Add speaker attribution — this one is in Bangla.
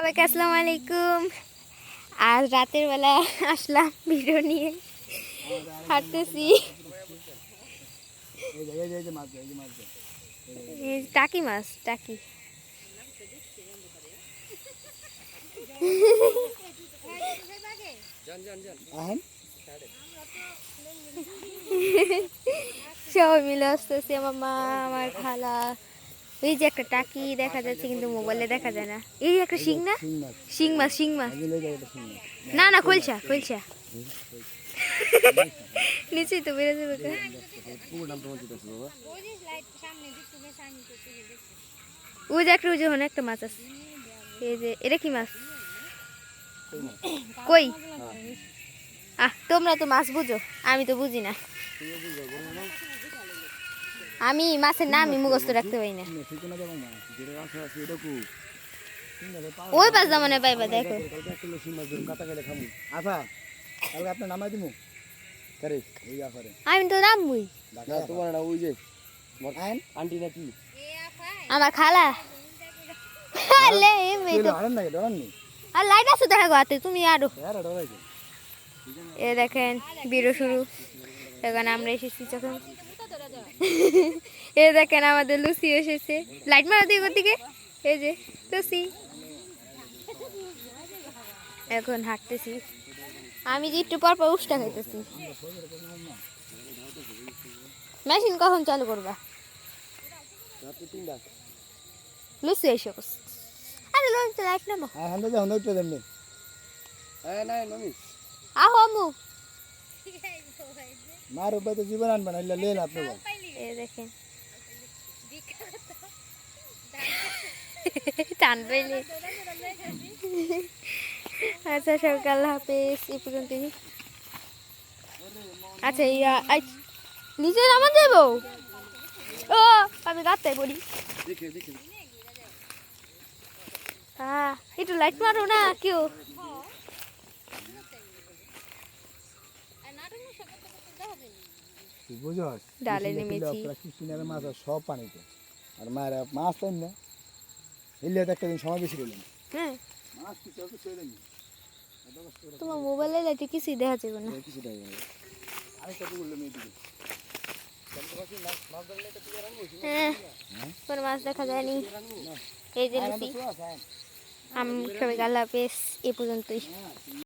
Speaker 1: সবাইকে আসসালামু আলাইকুম। আজ রাতের বেলা আসলাম ভিডিও নিয়ে, হাঁটতেছি। টাকি মাছ, টাকি। সবাই মিলে আসতেছি, আমার মা, আমার খালা। এই যে একটা টাকি দেখা যাচ্ছে কিন্তু মোবাইলে দেখা যায় না। এই একটা শিং না, শিং মাছ, শিং মাছ। না না, কলসা, কলসা। নিচেই তো বেড়ে যাবে। ওই যে একটা, ওই যে একটা মাছ আছে। এই যে এটা কি মাছ? কই? তোমরা তো মাছ বুঝো, আমি তো বুঝি না। আমি মাছের নামই মুখস্থ রাখতে পারি না। ওই পাঁচ দামনে পাইবা, দেখো। আমি তো নামবই। আমার খালা। আর লাইট আছে দেখা গাতে, তুমি আরো। এ দেখেন বিরো শুরু। এখন আমরা এসেছি যখন। এ দেখেন আমাদের লুসি এসেছে। লাইট মারা দিকে দিকে। এই যে লুসি। এখন হাঁটতেছি। আমি যে একটু পর পর উষ্টা খাইতেছি। মেশিন কখন চালু করবা? লুসি এসে আরে লুসি লাইট নামো। আহো আমু।
Speaker 2: মার উপায় তো জীবন আনবেন লেন আপনি।
Speaker 1: এ দেখেন টান পেলে। আচ্ছা সবাইকে আল্লাহ হাফেজ, এই পর্যন্তই। আচ্ছা নিচে নামান যাবো। ও আমি রাস্তায় পড়ি। হ্যাঁ একটু লাইট মারো না কেউ। ডালে নেমেছি।
Speaker 2: সব পানিতে আর মায়ের মাছ তাই না এলে একটা দিন সময় বেশি দিলাম।
Speaker 1: হ্যাঁ তোমার মোবাইলে লাইটে কিছুই দেখা যাবে না। হ্যাঁ কোনো মাছ দেখা যায়নি। এই যে সবাইকে আল্লাহ হাফেজ, এ পর্যন্তই।